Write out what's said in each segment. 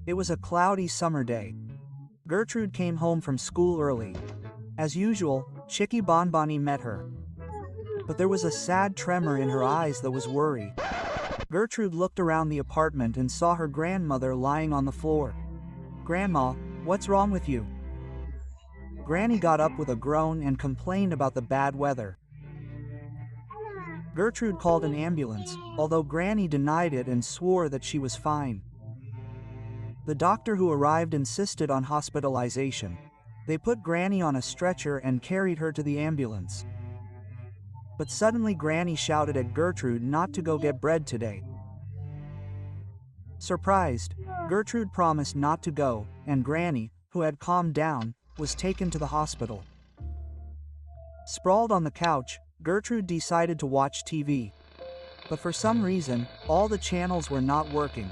It was a cloudy summer day. Gertrude came home from school early. As usual, Chicky Bonbonny met her. But there was a sad tremor in her eyes that was worry. Gertrude looked around the apartment and saw her grandmother lying on the floor. "Grandma, what's wrong with you?" Granny got up with a groan and complained about the bad weather. Gertrude called an ambulance, although Granny denied it and swore that she was fine. The doctor who arrived insisted on hospitalization. They put Granny on a stretcher and carried her to the ambulance. But suddenly Granny shouted at Gertrude not to go get bread today. Surprised, Gertrude promised not to go, and Granny, who had calmed down, was taken to the hospital. Sprawled on the couch, Gertrude decided to watch TV. But for some reason, all the channels were not working.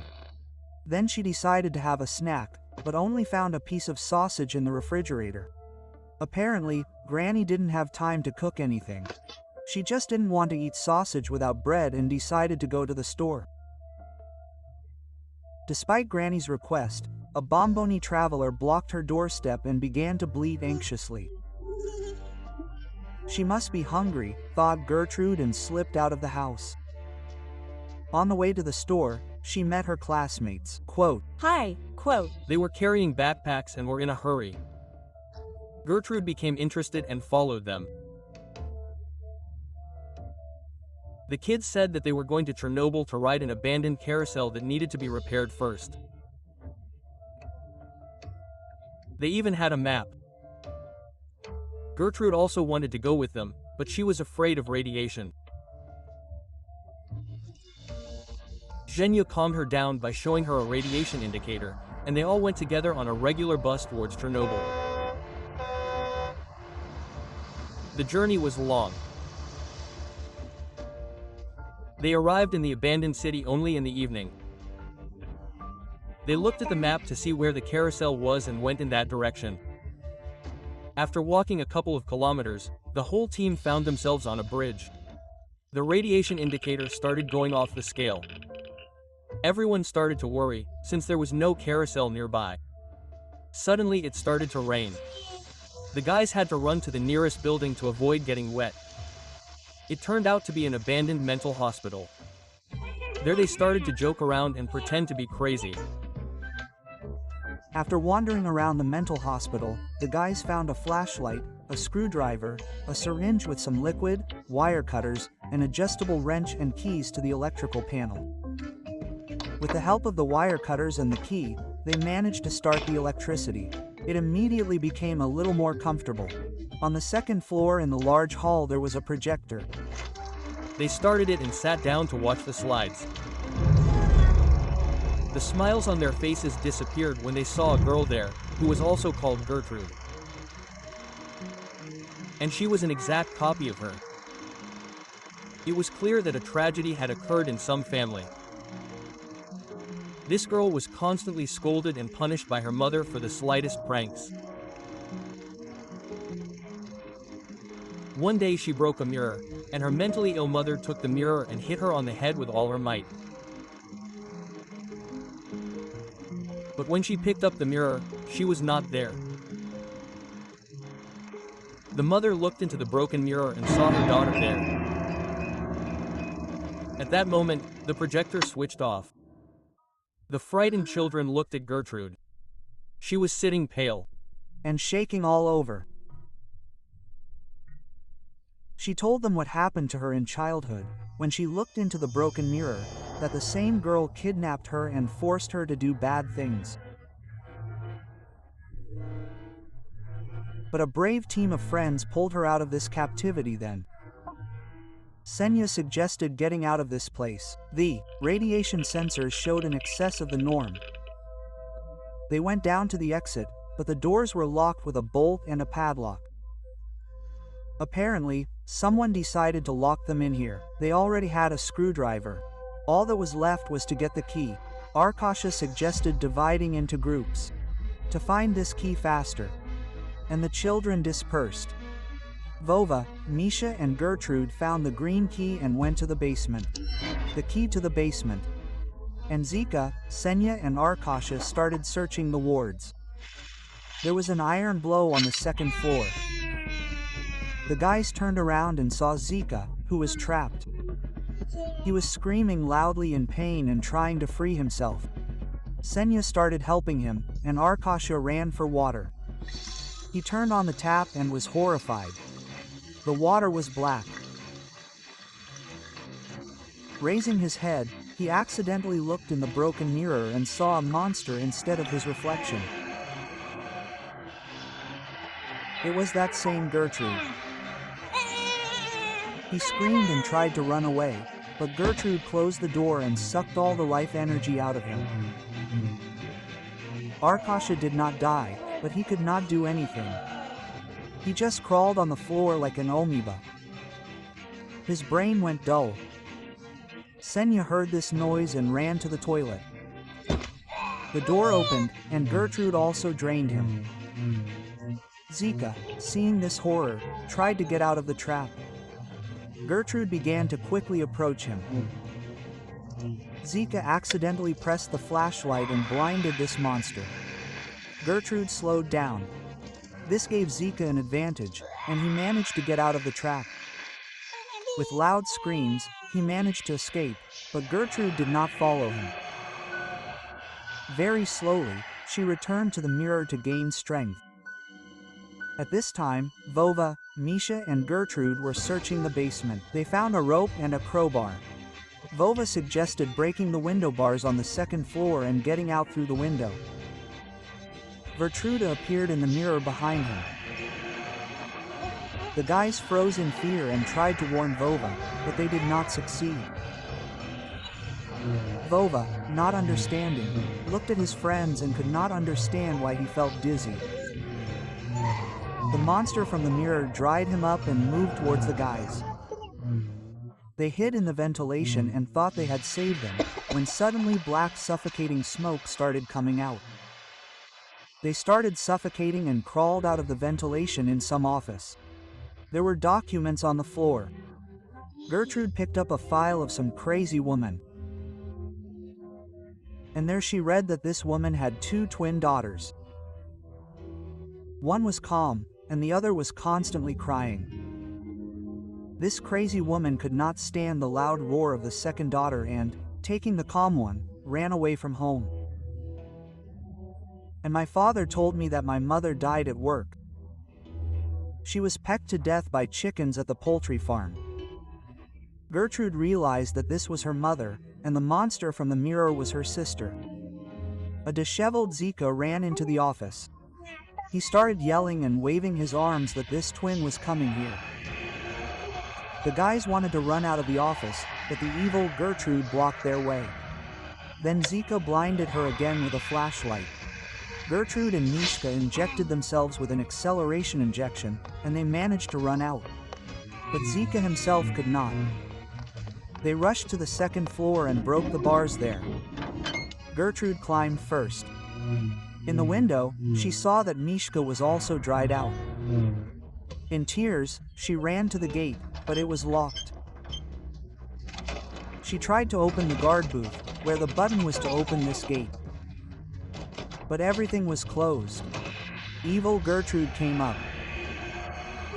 Then she decided to have a snack, but only found a piece of sausage in the refrigerator. Apparently, Granny didn't have time to cook anything. She just didn't want to eat sausage without bread and decided to go to the store. Despite Granny's request, a Bonbonny traveler blocked her doorstep and began to bleat anxiously. She must be hungry, thought Gertrude, and slipped out of the house. On the way to the store, she met her classmates. Quote, "Hi," quote. They were carrying backpacks and were in a hurry. Gertrude became interested and followed them. The kids said that they were going to Chernobyl to ride an abandoned carousel that needed to be repaired first. They even had a map. Gertrude also wanted to go with them, but she was afraid of radiation. Zhenya calmed her down by showing her a radiation indicator, and they all went together on a regular bus towards Chernobyl. The journey was long. They arrived in the abandoned city only in the evening. They looked at the map to see where the carousel was and went in that direction. After walking a couple of kilometers, the whole team found themselves on a bridge. The radiation indicator started going off the scale. Everyone started to worry, since there was no carousel nearby. Suddenly it started to rain. The guys had to run to the nearest building to avoid getting wet. It turned out to be an abandoned mental hospital. There they started to joke around and pretend to be crazy. After wandering around the mental hospital, the guys found a flashlight, a screwdriver, a syringe with some liquid, wire cutters, an adjustable wrench and keys to the electrical panel. With the help of the wire cutters and the key, they managed to start the electricity. It immediately became a little more comfortable. On the second floor in the large hall there was a projector. They started it and sat down to watch the slides. The smiles on their faces disappeared when they saw a girl there, who was also called Gertrude. And she was an exact copy of her. It was clear that a tragedy had occurred in some family. This girl was constantly scolded and punished by her mother for the slightest pranks. One day she broke a mirror, and her mentally ill mother took the mirror and hit her on the head with all her might. But when she picked up the mirror, she was not there. The mother looked into the broken mirror and saw her daughter there. At that moment, the projector switched off. The frightened children looked at Gertrude. She was sitting pale and shaking all over. She told them what happened to her in childhood, when she looked into the broken mirror, that the same girl kidnapped her and forced her to do bad things. But a brave team of friends pulled her out of this captivity then. Zhenya suggested getting out of this place. The radiation sensors showed an excess of the norm. They went down to the exit, but the doors were locked with a bolt and a padlock. Apparently, someone decided to lock them in here. They already had a screwdriver. All that was left was to get the key. Arkasha suggested dividing into groups to find this key faster. And the children dispersed. Vova, Misha and Gertrude found the green key and went to the basement. The key to the basement. and Zika, Senya and Arkasha started searching the wards. There was an iron blow on the second floor. The guys turned around and saw Zika, who was trapped. He was screaming loudly in pain and trying to free himself. Senya started helping him, and Arkasha ran for water. He turned on the tap and was horrified. The water was black. Raising his head, he accidentally looked in the broken mirror and saw a monster instead of his reflection. It was that same Gertrude. He screamed and tried to run away, but Gertrude closed the door and sucked all the life energy out of him. Arkasha did not die, but he could not do anything. He just crawled on the floor like an amoeba. His brain went dull. Senya heard this noise and ran to the toilet. The door opened, and Gertrude also drained him. Zika, seeing this horror, tried to get out of the trap. Gertrude began to quickly approach him. Zika accidentally pressed the flashlight and blinded this monster. Gertrude slowed down. This gave Zika an advantage, and he managed to get out of the trap. With loud screams, he managed to escape, but Gertrude did not follow him. Very slowly, she returned to the mirror to gain strength. At this time, Vova, Misha and Gertrude were searching the basement. They found a rope and a crowbar. Vova suggested breaking the window bars on the second floor and getting out through the window. Gertrude appeared in the mirror behind him. The guys froze in fear and tried to warn Vova, but they did not succeed. Vova, not understanding, looked at his friends and could not understand why he felt dizzy. The monster from the mirror dried him up and moved towards the guys. They hid in the ventilation and thought they had saved them, when suddenly black suffocating smoke started coming out. They started suffocating and crawled out of the ventilation in some office. There were documents on the floor. Gertrude picked up a file of some crazy woman. And there she read that this woman had 2 twin daughters. One was calm, and the other was constantly crying. This crazy woman could not stand the loud roar of the second daughter and, taking the calm one, ran away from home. And my father told me that my mother died at work. She was pecked to death by chickens at the poultry farm. Gertrude realized that this was her mother, and the monster from the mirror was her sister. A disheveled Zika ran into the office. He started yelling and waving his arms that this twin was coming here. The guys wanted to run out of the office, but the evil Gertrude blocked their way. Then Zika blinded her again with a flashlight. Gertrude and Mishka injected themselves with an acceleration injection, and they managed to run out. But Zika himself could not. They rushed to the second floor and broke the bars there. Gertrude climbed first. In the window, she saw that Mishka was also dried out. In tears, she ran to the gate, but it was locked. She tried to open the guard booth, where the button was to open this gate. But everything was closed. Evil Gertrude came up.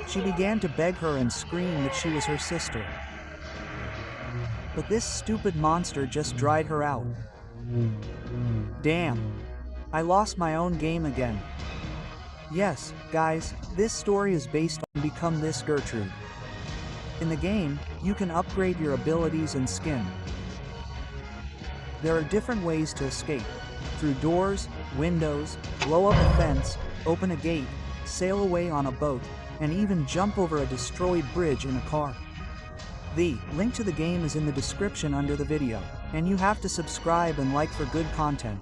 She began to beg her and scream that she was her sister. But this stupid monster just dried her out. Damn. I lost my own game again. Yes, guys, this story is based on Become This Gertrude. In the game, you can upgrade your abilities and skin. There are different ways to escape. Through doors, windows, blow up a fence, open a gate, sail away on a boat, and even jump over a destroyed bridge in a car. The link to the game is in the description under the video, and you have to subscribe and like for good content.